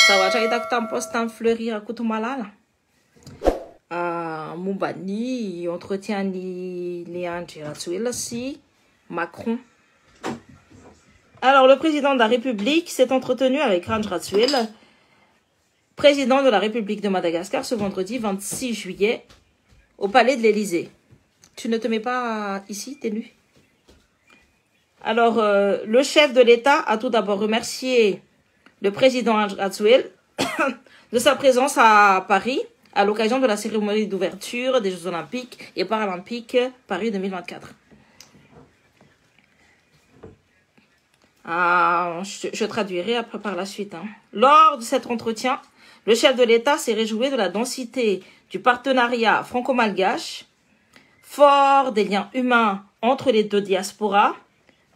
Zavatra hitako tamin'ny poste tamin'ny Fleury Rakotomalala. Momba ny entretien-ny Léandre Rajoelina sy Macron. Alors, le président de la République s'est entretenu avec Léandre Rajoelina, président de la République de Madagascar, ce vendredi 26 juillet, au palais de l'Élysée. Tu ne te mets pas ici, t'es nu. Alors, le chef de l'État a tout d'abord remercié le président Rajoelina de sa présence à Paris à l'occasion de la cérémonie d'ouverture des Jeux Olympiques et Paralympiques Paris 2024. Je traduirai après par la suite. Lors de cet entretien, le chef de l'État s'est réjoui de la densité du partenariat franco-malgache, fort des liens humains entre les deux diasporas,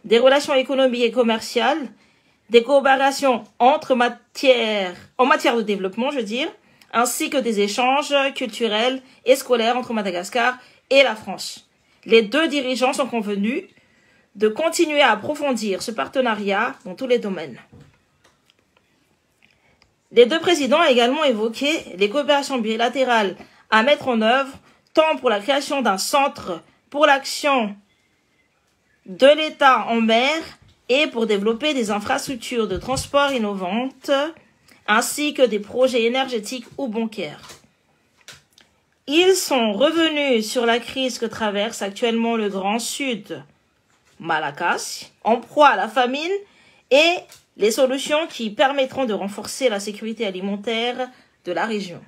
des relations économiques et commerciales, des coopérations en matière de développement, je veux dire, ainsi que des échanges culturels et scolaires entre Madagascar et la France. Les deux dirigeants sont convenus de continuer à approfondir ce partenariat dans tous les domaines. Les deux présidents ont également évoqué les coopérations bilatérales à mettre en œuvre, tant pour la création d'un centre pour l'action de l'État en mer et pour développer des infrastructures de transport innovantes, ainsi que des projets énergétiques ou bancaires. Ils sont revenus sur la crise que traverse actuellement le Grand Sud, Malagasy, en proie à la famine, et les solutions qui permettront de renforcer la sécurité alimentaire de la région.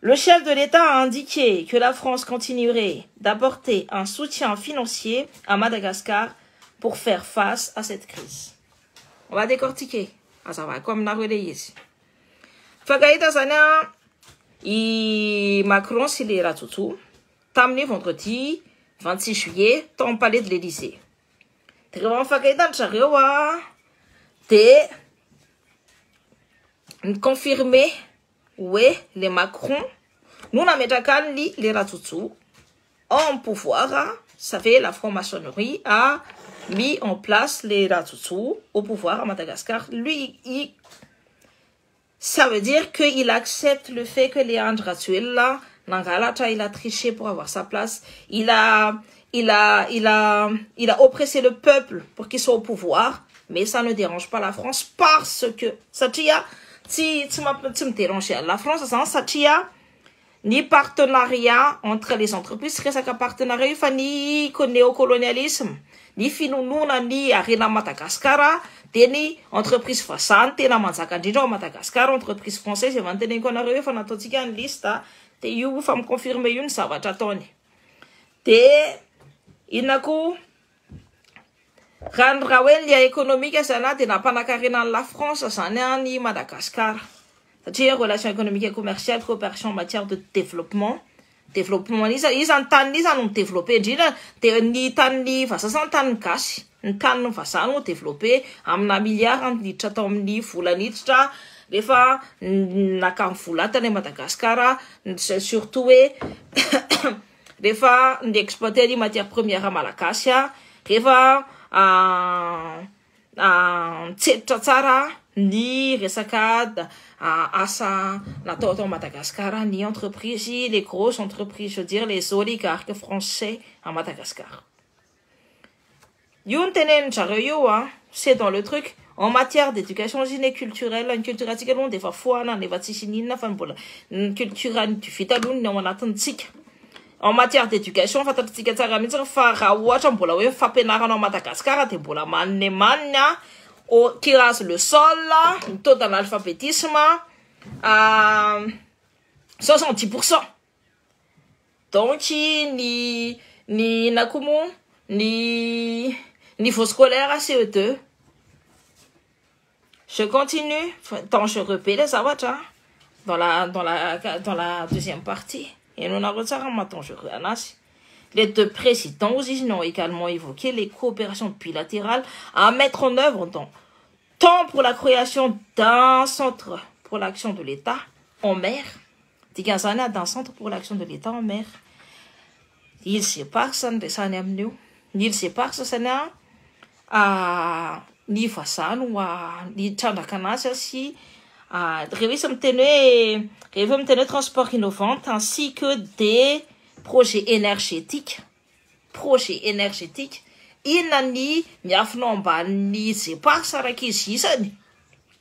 Le chef de l'État a indiqué que la France continuerait d'apporter un soutien financier à Madagascar pour faire face à cette crise. On va décortiquer. Ça va comme la relayé. Fagaïta Sana, Macron, s'il est là tout, tamné vendredi 26 juillet, dans le palais de l'Élysée. Très Fagaïta Tcharewa, t'es confirmé, ouais, les Macron, nous n'avons pas les Ratoutou, en pouvoir, ça fait la franc-maçonnerie a mis en place les Ratoutou au pouvoir à Madagascar. Lui, ça veut dire qu'il accepte le fait que Léandre Rajoelina, il a triché pour avoir sa place. Il a oppressé le peuple pour qu'il soit au pouvoir, mais ça ne dérange pas la France parce que ça si tu me déranges, la France, ça ni partenariat entre les entreprises, c'est un partenariat, il faut ni néocolonialisme, ni finounouna, ni arena Madagascar, ni entreprise façante, ni manzakandino Madagascar, entreprise française, et maintenant qu'on arrive, il faut n'attendre une liste, te you, faut me confirmer une, ça va t'attendre. Te, il n'a qu'au, rendre à économique, ça n'a pas na la France, ça n'a ni Madagascar. C'est-à-dire relations économiques et commerciales, coopération en matière de développement. Développement, ils ont développé, ni tani, face à ça, tan cash, tan face à nous développer, amna milliard, ni chatom ni fulanitra, des fois, na kamfulata, les Madagascar, surtout, des fois, d'exploiter des matières premières à Malakasia, des fois, tsatsara, ni resakad, asa natao Madagascar, ni entreprises, les grosses entreprises, je veux dire les oligarques français à Madagascar. C'est dans le truc en matière d'éducation culturelle, une culture des fois en matière d'éducation, qui rase le sol, taux d'analphabétisme à 70%. Donc, ni Nakumu, ni niveau scolaire à CE2. Je continue, tant je répète, ça va, dans la deuxième partie. Et nous n'avons pas maintenant, je regarde. Les deux présidents ont également évoqué les coopérations bilatérales à mettre en œuvre tant pour la création d'un centre pour l'action de l'État en mer, d'un centre pour l'action de l'État en mer. Il sépare ça de ça, il sépare ça à ny vazano ny trandraka anazy sy rehefa miteny hoe transport innovante ainsi que des projets énergétiques. Projet énergétique. Inona ny miafinao ambanin'ny Zepars araka izy isany?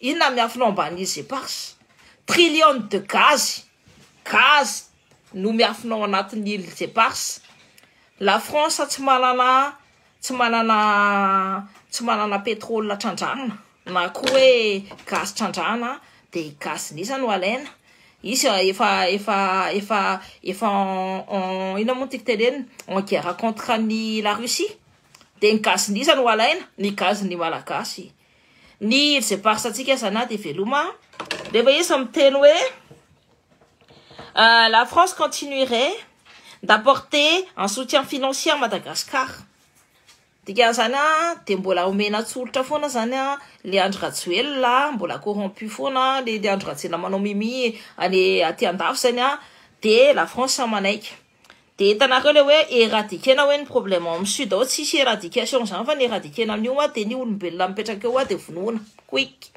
Inona miafinao ambanin'ny Zepars? Trillion de gaz. Gaz no miafinao anatin'ny Zepars. La France tsy manana pétrole trandrahana na koa hoe gaz trandrahana de gaz nisa no alaina. Izy efa ina moa tiky teneny en guerre contre la Russie. De ny gaz nisa no alaina, ny gaz ny malagasy. Ny Zepars atsika zana de veloma. Rehefa izy miteny hoe la France continuerait d'apporter un soutien financier à Madagascar. Dika zany de mbola omena tsolotra foana zany le Andry Rajoelina, mbola corrompu foana le Andry Rajoelina manao mimi aty andafy zany de la France manaiky. De hitanareo le hoe éradikena hoe ny problème amin'ny sud ao tsisy éradication zany fa ny éradikena amin'io de ny olombelona mipetraka eo de vonoina quick.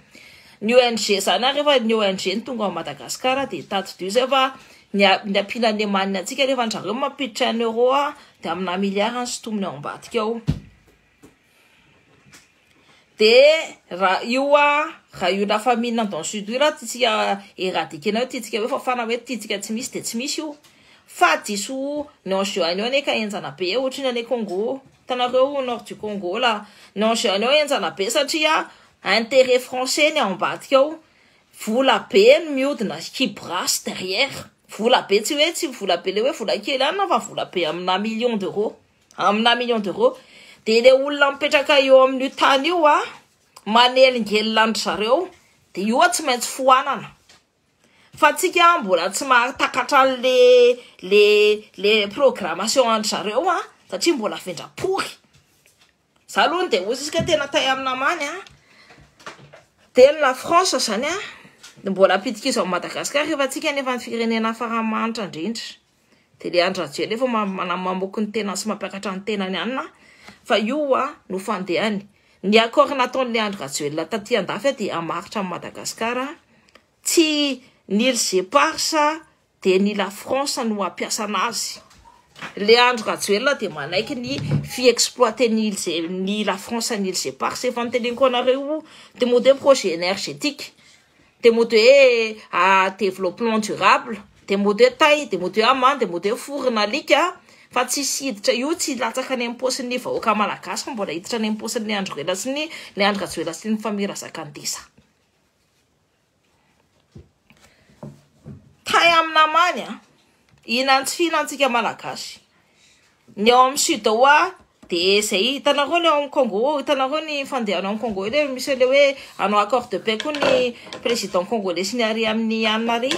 Ny ONG zany rehefa ny ONG ny tonga à Madagascar de tato zay fa ny ampina ny manina antsika rehefa andrareo mampiditra ny euro de amina milliard sy tomony ao ambadika ao. De raha io la famille dans le sud là tsika éradikena tsika hoe fa fana hoe tsika tsy misy de tsy misy io. Fa diso non-géanio ne ka enjana be ohatriny any Congo. Tanareo nord du Congo là non-géanio enjana be satria intérêt français ny ambadika ao. Vola be miodina qui brasse derrière. Vola be tsy hoe tsy vola be le hoe vola kely any fa vola be amina million d'euros. Amina million d'euros. De le olona mipetraka eo amin'ny tany io manelingelina andry zareo de io tsy maintsy foanana. Fa tsika mbola tsy mahatakatra le programmation andry zareo satria mbola vendrapory. Za aloha de ozy tena tay amina many de la France zany mbola pitika izy ao Madagascar rehefa tsika nefa ny firenena faramanitra indrindra. De le Andry Rajoelina efa mamoky ny tena sy mampiakatra ny tenany anina fa io no fandehany. Ny accord nataon'le Andry Rajoelina taty andafy de amaritra amin'ny Madagascar tsy ny Zepars de ny la France no ampiasa anazy. Le Andry Rajoelina de manaiky ny fi-exploiter ny la France ny Zepars efa niteneniko anareo de mode projet énergétique, de mode développement durable, de mode taille, de mode amande, de mode forina alika fa tsy siditra io tsy latsaka any amin'ny paosin'ny vahoaka malagasy fa mbola hiditra any amin'ny paosin'ny Andry Rajoelina sy le Andry Rajoelina sy ny famille Razakandesa. Tay amina many inantsy finantsika malagasy. Ny ao amin'ny sud ao de zay hitanareo le ao Congo, hitanareo ny fandehana ao Congo le misy le hoe anao accord de paix koa ny président congolais sy ny ary amin'ny Anne-Marie.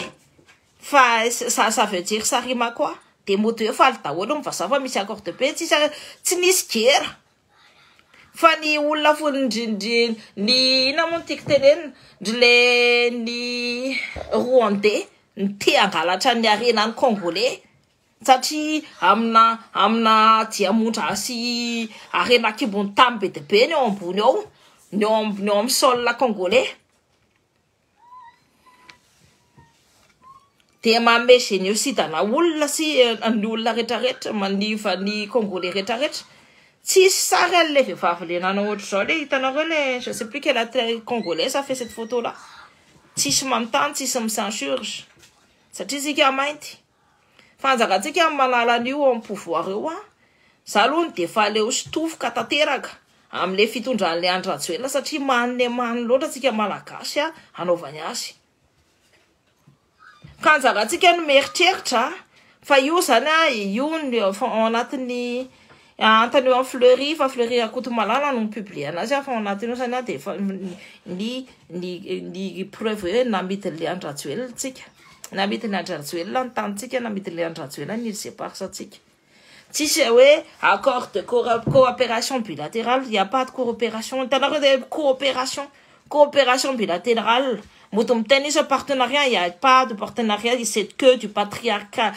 Fa ça veut dire ça rima quoi? De mode hoe faly daholo ny vazaha fa misy accord de paix tsy nisy guerre. Fa ny olona fonindrindry ny ina moa tiky tenenina le ny Rwandais ny te angalatra ny arena ny Congolais satria amina diamondra sy arena kibony tamy be de be ny ao ambony ao ny ao amin'ny sol Congolais. De mame génocide na olona sy ny olona retraretra maniva ny Congolais retraretra. Tsisy sary le vehivavy le nanao ohatr'izao le hitanareo le je sais plus quelle athlète congolaise a fait cette photo là. Tsisy manontany, tsisy micensurge. Satria tsika mainty. Fanjakatsika manala an'io amin'ny pouvoir eo za aloha de fa leo sitofoka tanteraka amin'le fitondran'le Andry Rajoelina satria many loatra tsika malagasy anaovany azy. Kanjakatsika no mieritreritra fa io zany io anatin'ny antany eo amin'ny Fleury fa Fleury Akotomalala no publie anazy fa anatin'io zany de fa ny preuve hoe namidin'le Andry Rajoelina tsika. Namidin'le Andry Rajoelina ny tanitsika, namidin'le Andry Rajoelina ny Zepars tsika. Tsisy hoe accord de coopération bilatérale, il n'y a pas de coopération. Hitanareo de coopération bilatérale. Moto miteny izy partenariat, il n'y a pas de partenariat, c'est que du patriarcat.